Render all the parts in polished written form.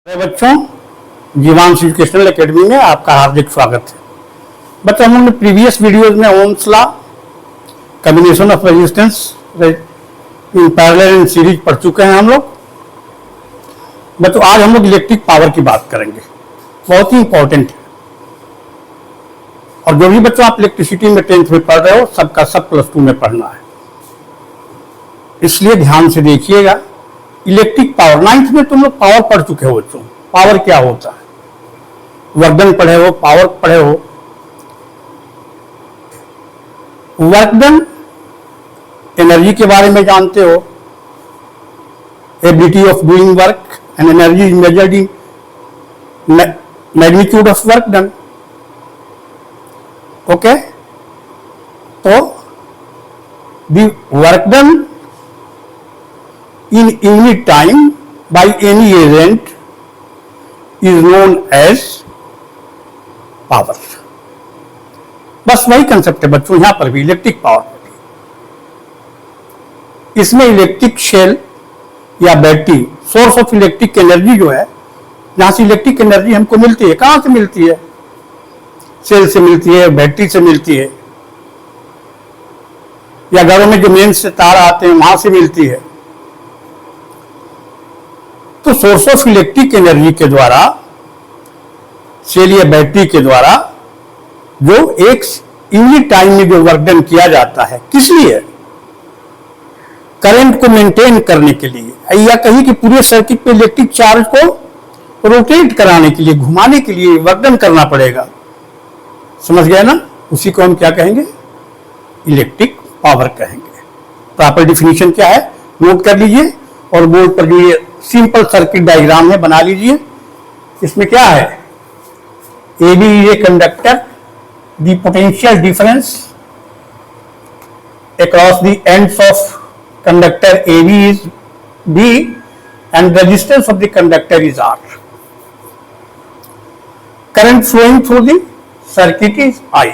बच्चों, जीवांश educational academy में आपका हार्दिक स्वागत है। बच्चों, हम लोग ने प्रीवियस वीडियोज में Ohm's law, combination of resistance in parallel and series पढ़ चुके हैं हम लोग। बच्चों, आज हम लोग इलेक्ट्रिक पावर की बात करेंगे, बहुत ही इंपॉर्टेंट है। और जो भी बच्चों आप इलेक्ट्रिसिटी में 10th में पढ़ रहे हो, सबका सब +2 में पढ़ना है, इसलिए ध्यान से देखिएगा। इलेक्ट्रिक पावर 9th में तुम लोग पावर पढ़ चुके हो बच्चों। पावर क्या होता है, वर्कडन पढ़े हो, पावर पढ़े हो। वर्कडन एनर्जी के बारे में जानते हो, ability of doing work and energy is measured in magnitude of work done. Okay, तो the work done in unit time by any agent is known as power। बस वही कंसेप्ट है बच्चों, यहां पर भी इलेक्ट्रिक पावर। इसमें इलेक्ट्रिक शेल या battery, source of electric energy जो है, जहां से इलेक्ट्रिक एनर्जी हमको मिलती है, कहां से मिलती है? सेल से मिलती है, बैटरी से मिलती है, या घरों में जो मेन से तार आते हैं वहां से मिलती है। तो सोर्स ऑफ इलेक्ट्रिक एनर्जी के द्वारा, सेल या बैटरी के द्वारा, जो एक यूनिट टाइम में जो वर्क डन किया जाता है, किस लिए? करंट को मेंटेन करने के लिए, या कहीं कि पूरे सर्किट पे इलेक्ट्रिक चार्ज को रोटेट कराने के लिए, घुमाने के लिए वर्क डन करना पड़ेगा। समझ गए ना? उसी को हम क्या कहेंगे? इलेक्ट्रिक पावर कहेंगे। प्रॉपर डिफिनीशन क्या है नोट कर लीजिए, और बोर्ड पर जो ये सिंपल सर्किट डायग्राम है बना लीजिए। इसमें क्या है? AB is a conductor, the potential difference across the ends of conductor AB is B and resistance of the conductor is R। Current flowing through the circuit is I।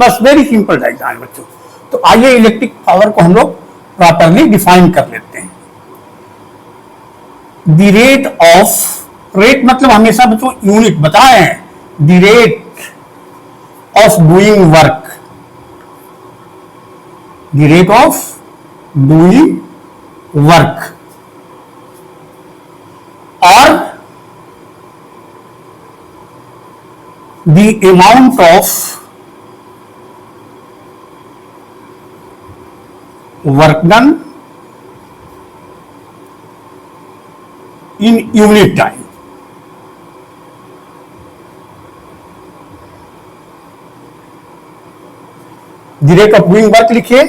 बस very simple diagram बच्चों। तो आइए electric power को हम लोग properly define कर लेते हैं। द रेट ऑफ, रेट मतलब हमेशा बच्चों यूनिट बताए हैं, the rate of doing work, the rate of doing work, और the amount of work done in unit time। the rate of doing work लिखिए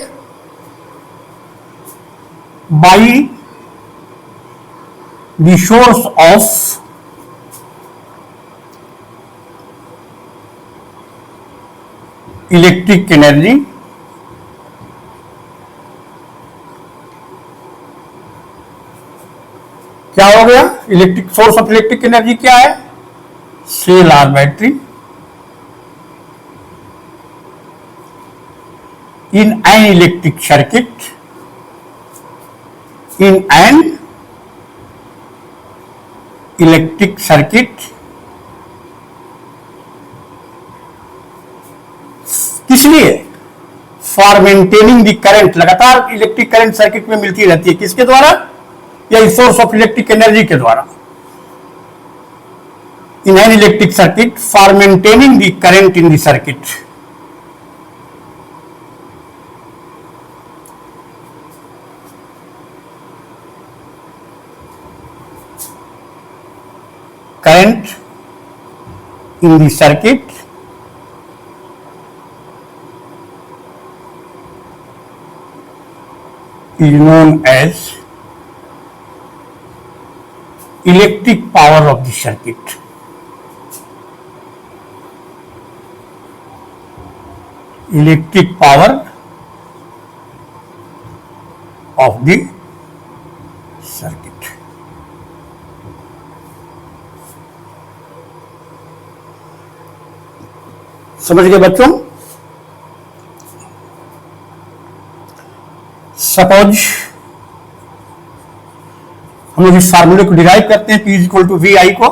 by the source of electric energy क्या हो गया? Electric source of electric energy क्या है? Cell और battery. In an electric circuit, in an electric circuit, किस लिए? For maintaining the current. लगातार इलेक्ट्रिक करंट सर्किट में मिलती रहती है, किसके द्वारा? या सोर्स ऑफ इलेक्ट्रिक एनर्जी के द्वारा। In an electric circuit for maintaining the current in the circuit. Current in the circuit is known as electric power of the circuit। electric power of the circuit। समझ गए बच्चों? Suppose हम लोग इस फार्मूले को डिराइव करते हैं, P is equal to V I को.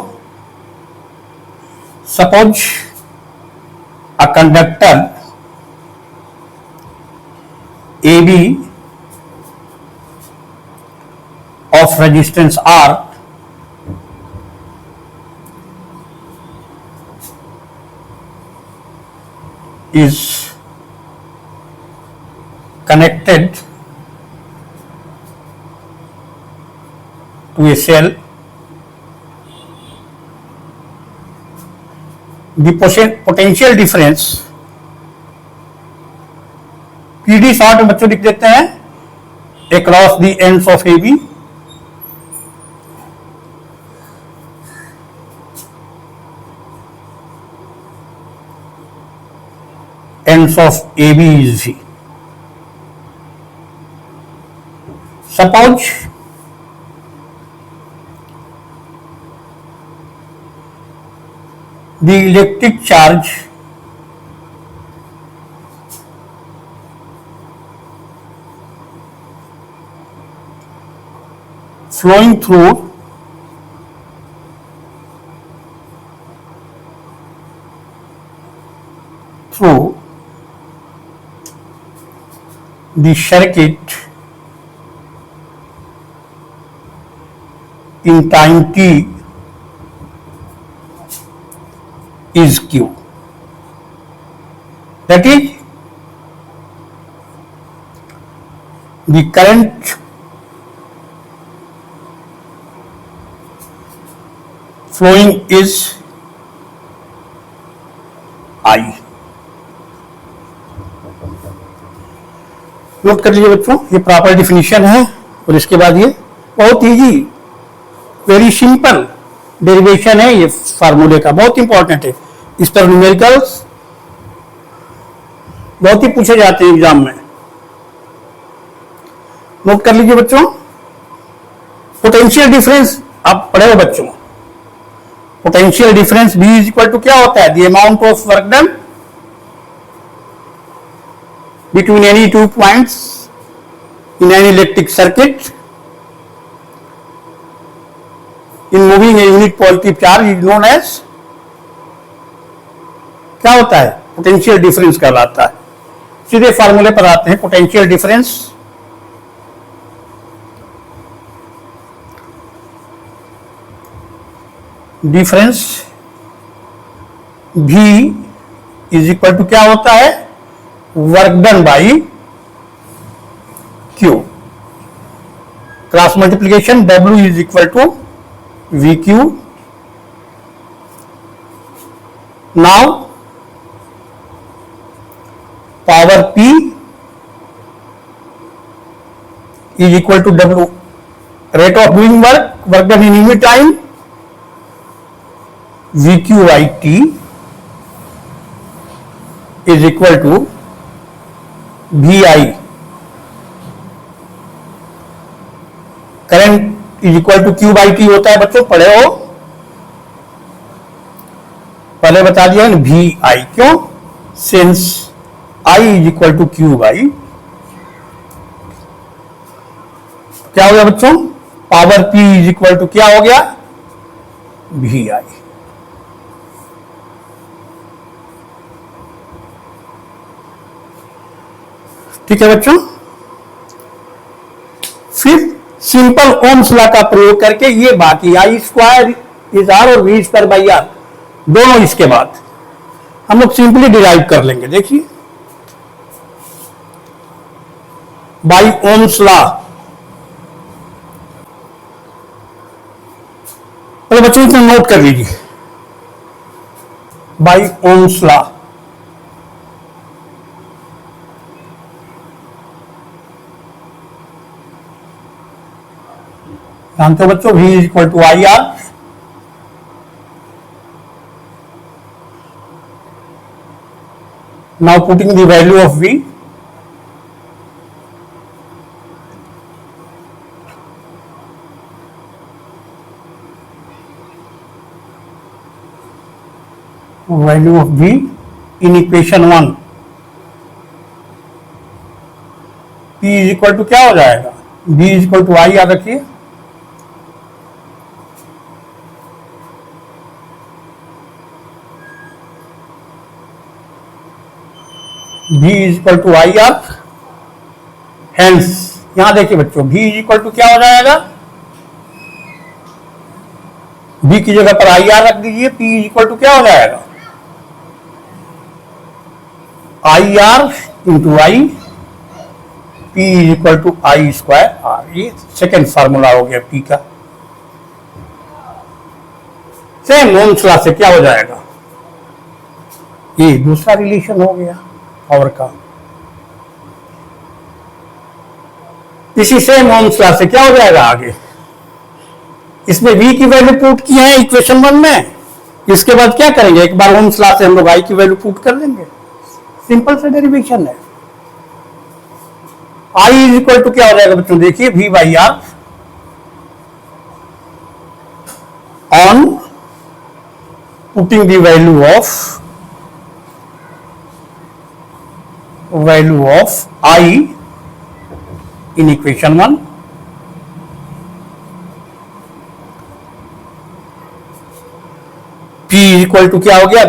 Suppose a conductor A B of resistance R is connected to a cell. The potential difference PD short में बच्चों लिख देते हैं across the ends of AB ends of AB is V. Suppose the electric charge flowing through the circuit in time t is Q. That is, the current flowing is I. Note कर लीजिए बच्चों, ये proper definition है. और इसके बाद ये बहुत इजी, वेरी सिंपल डेरिवेशन है ये फार्मूले का, बहुत इंपॉर्टेंट है. इस पर न्यूमेरिकल्स बहुत ही पूछे जाते हैं एग्जाम में. नोट कर लीजिए बच्चों, पोटेंशियल डिफरेंस आप पढ़े हो बच्चों. Potential difference B is equal to क्या होता है? The amount of work done between any two points in an electric circuit in moving a unit positive charge is known as, क्या होता है? पोटेंशियल डिफरेंस कहलाता है. सीधे फार्मूले पर आते हैं. Potential difference V is equal to क्या होता है? Work done by Q. Cross multiplication W is equal to VQ. Now power P is equal to W, rate of doing work done in unit time, VQ by T is equal to VI. Current is equal to Q by T होता है बच्चों, पढ़े हो, पहले बता दिया ना. VI क्यों? Since I is equal to Q by, क्या हो गया बच्चों? Power P is equal to क्या हो गया? VI. ठीक है बच्चों. फिर सिंपल ओम्स लॉ का प्रयोग करके ये बाकी आई स्क्वायर इज आर और वी स्क्वायर बाई आर दोनों इसके बाद हम लोग सिंपली डिराइव कर लेंगे. देखिए, बाई ओम्स लॉ. पहले बच्चों इतना नोट कर लीजिए. बाई ओम्स लॉ जानते हो बच्चों, V is equal to I R. Now putting the value of V, value of V in equation 1, P is equal to क्या हो जाएगा? V is equal to I याद रखिए. V is equal to I R. Hence यहां देखिए बच्चों, V is equal to क्या हो जाएगा, V की जगह पर आई आर रख दीजिए, P इज इक्वल टू क्या हो जाएगा, I R into I, P is equal to I square R. ये सेकेंड फार्मूला हो गया P का। सेम ओम्स लॉ से क्या हो जाएगा, ये दूसरा रिलेशन हो गया पावर का। इसी सेम ओम्स लॉ से क्या हो जाएगा आगे, इसमें V की वैल्यू पुट की है इक्वेशन 1 में, इसके बाद क्या करेंगे, एक बार ओम्स लॉ से हम लोग I की वैल्यू पुट कर लेंगे, सिंपल से डेरिवेशन है। I इज इक्वल टू क्या हो जाएगा बच्चों, देखिए V by R on putting the value of I in equation 1, P equal to क्या हो गया,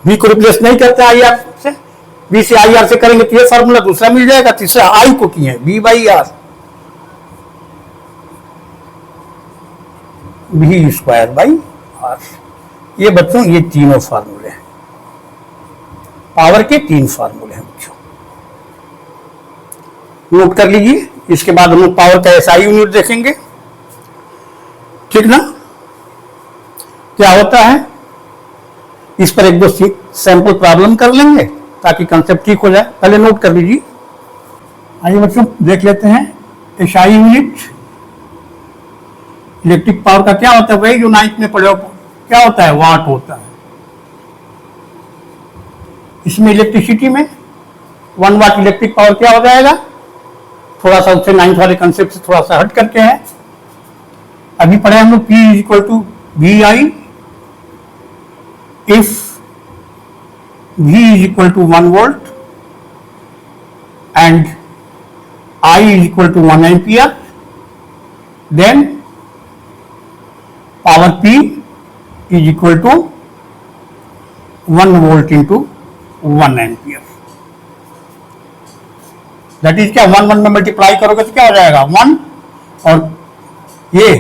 V को रिप्लेस नहीं करते आई आर से, V से आई आर से करेंगे तो ये फॉर्मूला दूसरा मिल जाएगा, तीसरा I को किए V by R, V square by R. ये बच्चों ये तीनों फार्मूले हैं, पावर के 3 फार्मूले हैं बच्चों, नोट कर लीजिए। इसके बाद हम लोग पावर का एसआई यूनिट देखेंगे, ठीक ना। क्या होता है, इस पर एक दो सैंपल प्रॉब्लम कर लेंगे ताकि कंसेप्ट ठीक हो जाए, पहले नोट कर लीजिए। आइए बच्चों देख लेते हैं एसआई यूनिट। इलेक्ट्रिक पावर का क्या होता है, वही जो 9th में पढ़े हो, क्या होता है, वाट होता है। इसमें इलेक्ट्रिसिटी में 1 वाट इलेक्ट्रिक पावर क्या हो जाएगा, थोड़ा सा उससे 9th वाले कंसेप्ट से थोड़ा सा हट करके है। अभी पढ़े हम लोग P is equal to V I if V is equal to 1 volt and I is equal to 1 ampere, then power P is equal to 1 volt into 1 ampere. That is क्या 1 में मल्टीप्लाई करोगे तो क्या हो जाएगा 1, और ये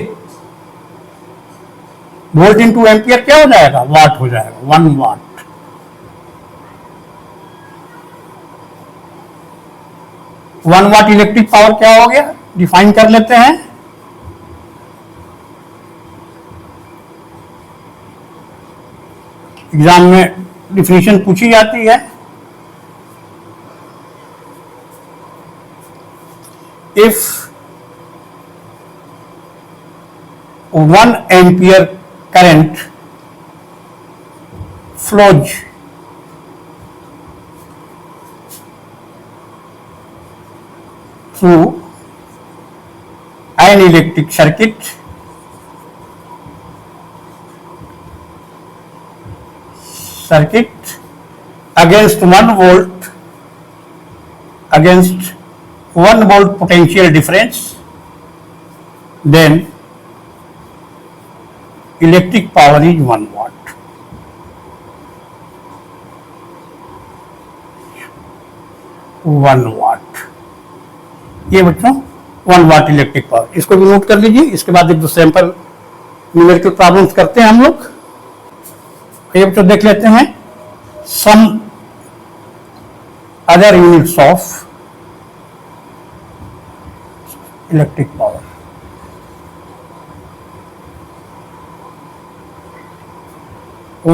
वोल्ट इंटू एम्पियर क्या हो जाएगा, वाट हो जाएगा, 1 वाट। वन वाट इलेक्ट्रिक पावर क्या हो गया, डिफाइन कर लेते हैं। एग्जाम में डिफिनेशन पूछी जाती है। If 1 ampere current flows through an electric circuit against 1 volt potential difference, then electric power is 1 watt. ये बच्चों 1 वाट इलेक्ट्रिक पावर, इसको भी नोट कर लीजिए। इसके बाद एक दो सैंपल न्यूमेरिकल प्रॉब्लम्स करते हैं हम लोग। ये बच्चों देख लेते हैं some other units of electric power.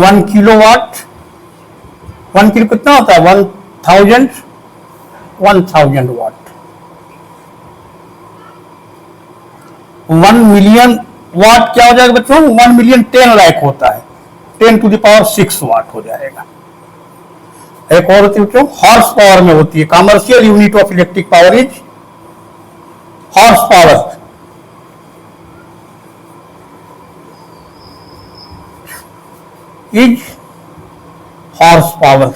1 kilowatt, 1 kilo कितना होता है, 1000 वाट। 1 मिलियन वाट क्या हो जाएगा बच्चों, 1 मिलियन 10 लाख होता है, 10 टू द पावर 6 वाट हो जाएगा। एक और होती है बच्चों हॉर्स पावर में होती है, commercial unit of electric power is horse power. Is horse power.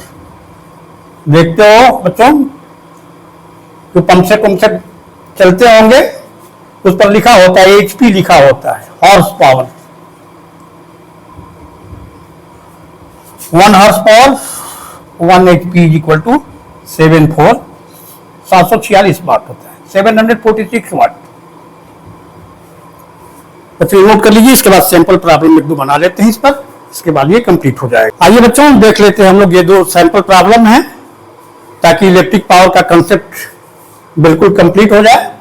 देखते हो बच्चों जो पंप से चलते होंगे उस पर लिखा होता है HP लिखा होता है, horse power. 1 horse power 1 HP is equal to 746 watt होता है, 746 वाट। बच्चों नोट कर लीजिए। इसके बाद सैंपल प्रॉब्लम एक दो बना लेते हैं इस पर, इसके बाद ये कंप्लीट हो जाएगा। आइए बच्चों देख लेते हैं हम लोग, ये दो सैंपल प्रॉब्लम है ताकि इलेक्ट्रिक पावर का कंसेप्ट बिल्कुल कंप्लीट हो जाए।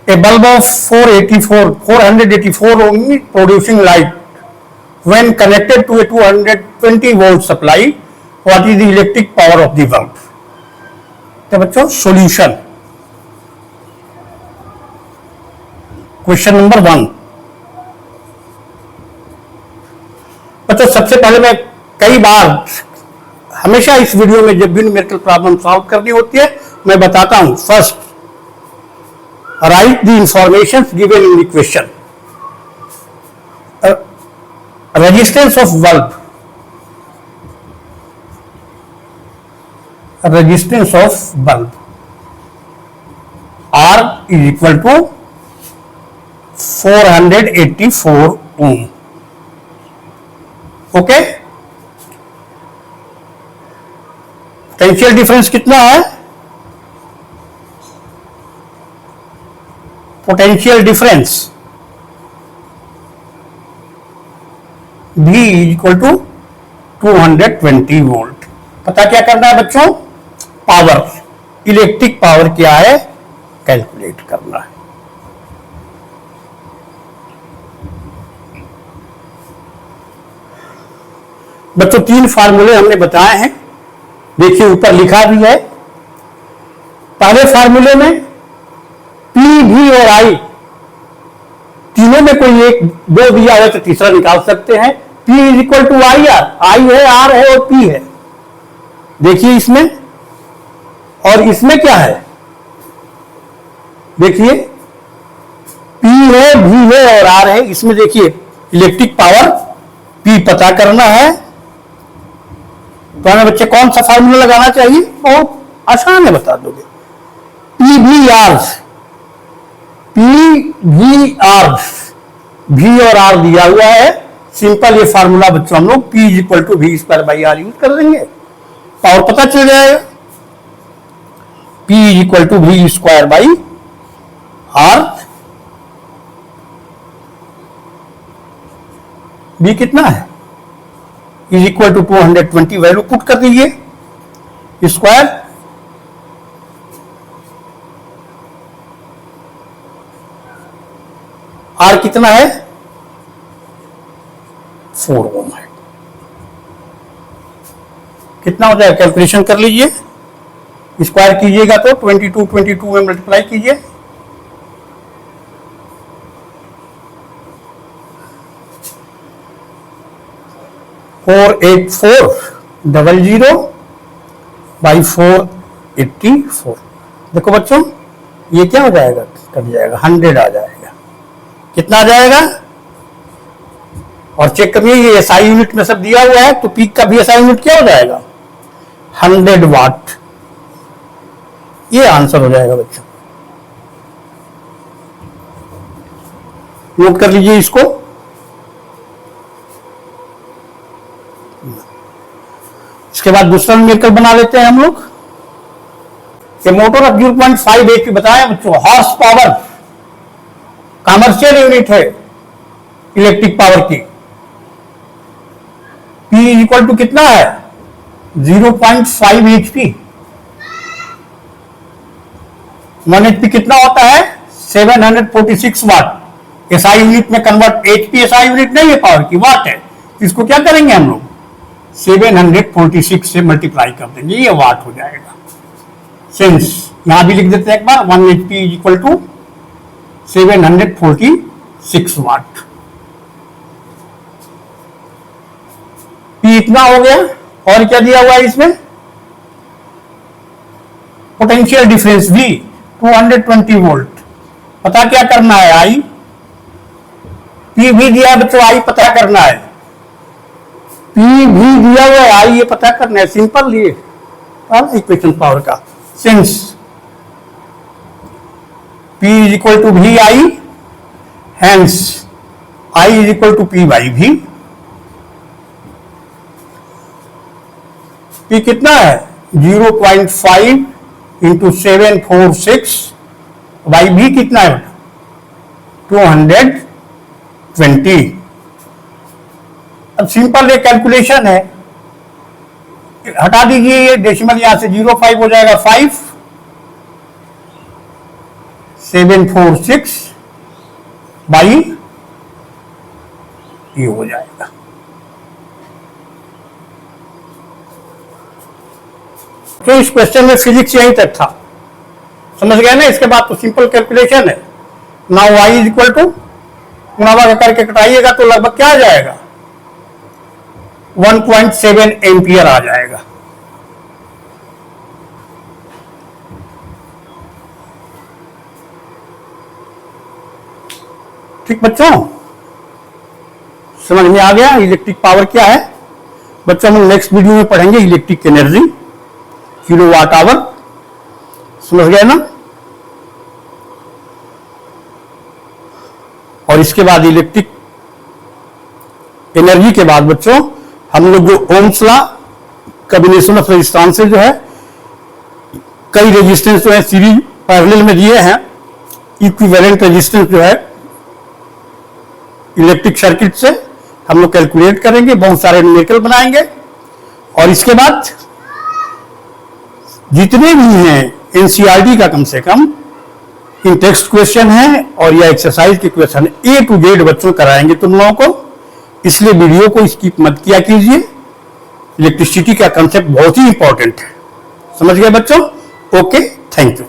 A bulb of 484 ohm producing light when connected to a 220 volt supply. What is the electric power of the bulb? तो बच्चों सॉल्यूशन, क्वेश्चन नंबर 1। बच्चों सबसे पहले मैं कई बार हमेशा इस वीडियो में जब भी न्यूमेरिकल प्रॉब्लम सॉल्व करनी होती है मैं बताता हूं, first write the information given in the question. Resistance of bulb, resistance of bulb R is equal to 484 ohm. Okay, potential difference कितना है? Potential difference V equal to 220 volt. पता क्या करना है बच्चों? पावर, इलेक्ट्रिक पावर क्या है calculate करना है। बच्चों तीन फार्मूले हमने बताए हैं, देखिए ऊपर लिखा भी है। पहले फार्मूले में P, V और I तीनों में कोई एक दो दिया है तो तीसरा निकाल सकते हैं। P is equal to I R, I है, आर है और P है। देखिए इसमें और इसमें क्या है, देखिए P है, V है और R है। इसमें देखिए इलेक्ट्रिक पावर P पता करना है तो हमें बच्चे कौन सा फार्मूला लगाना चाहिए? बहुत आसान है, बता दोगे। PVR, PVR, V और R दिया हुआ है, सिंपल ये फार्मूला बच्चों हम लोग P equal to V square by R use कर देंगे, पावर पता चल जाएगा। P equal to V square by R, B कितना है? Is equal to 220, value put कर दीजिए स्क्वायर, आर कितना है? 4 ओम है। कितना हो जाएगा? कैलकुलेशन कर लीजिए, स्क्वायर कीजिएगा तो 22 में मल्टीप्लाई कीजिए, 48400 बाई 484। देखो बच्चों ये क्या हो जाएगा? कट जाएगा, 100 आ जाएगा। कितना आ जाएगा? और चेक करिए ये एसआई यूनिट में सब दिया हुआ है तो पीक का भी एसआई यूनिट क्या हो जाएगा? 100 वाट। ये आंसर हो जाएगा बच्चों, नोट कर लीजिए इसको। इसके बाद दूसरा न्यूमेरिकल बना लेते हैं हम लोग। ये मोटर ऑफ 0.5 HP बताया बच्चों, हॉर्स पावर कमर्शियल यूनिट है इलेक्ट्रिक पावर की। P इक्वल टू कितना है? 0.5 HP। 1 HP कितना होता है? 746 वाट। एसआई यूनिट में कन्वर्ट, HP एसआई यूनिट नहीं है पावर की, वाट है। इसको क्या करेंगे हम लोग? 746 से मल्टीप्लाई कर देंगे, ये वाट हो जाएगा। सेंस यहां भी लिख देते हैं एक बार, 1 HP is equal to 746 watt. P इतना हो गया, और क्या दिया हुआ है इसमें? Potential difference V 220 volt. पता क्या करना है? I P भी दिया है बच्चों, I पता करना है। P भी दिया हुआ है, I ये पता करना है। सिंपल लिए इक्वेशन पावर का sense P is equal to V I, hence I is equal to P by V। P कितना है 0.5 इंटू 746 बाई भी कितना है 220। अब सिंपल एक कैलकुलेशन है, हटा दीजिए ये डेसिमल, यहां से 05 हो जाएगा 5, 746 बाई ये हो जाएगा। तो इस क्वेश्चन में फिजिक्स यहीं तक था, समझ गए ना। इसके बाद तो सिंपल कैलकुलेशन है। Now y is equal to गुणा करके कटाइएगा तो लगभग क्या आ जाएगा 1.7 एम्पियर आ जाएगा। ठीक बच्चों, समझ में आ गया इलेक्ट्रिक पावर क्या है। बच्चों हम नेक्स्ट वीडियो में पढ़ेंगे इलेक्ट्रिक एनर्जी किलोवाट आवर, समझ गए ना। और इसके बाद इलेक्ट्रिक एनर्जी के बाद बच्चों हम लोग जो Ohm's law combination of resistance जो है, कई रेजिस्टेंस जो है सीरीज पैरेलल में दिए हैं, इक्विवेलेंट रेजिस्टेंस जो है इलेक्ट्रिक सर्किट से हम लोग कैलकुलेट करेंगे, बहुत सारे न्यूमेरिकल बनाएंगे। और इसके बाद जितने भी हैं एनसीईआरटी का कम से कम इन टेक्स्ट क्वेश्चन है और या एक्सरसाइज के क्वेश्चन A to Z बच्चों कराएंगे तुम लोगों को, इसलिए वीडियो को स्किप मत किया कीजिए। इलेक्ट्रिसिटी का कंसेप्ट बहुत ही इंपॉर्टेंट है, समझ गए बच्चों। Okay, thank you.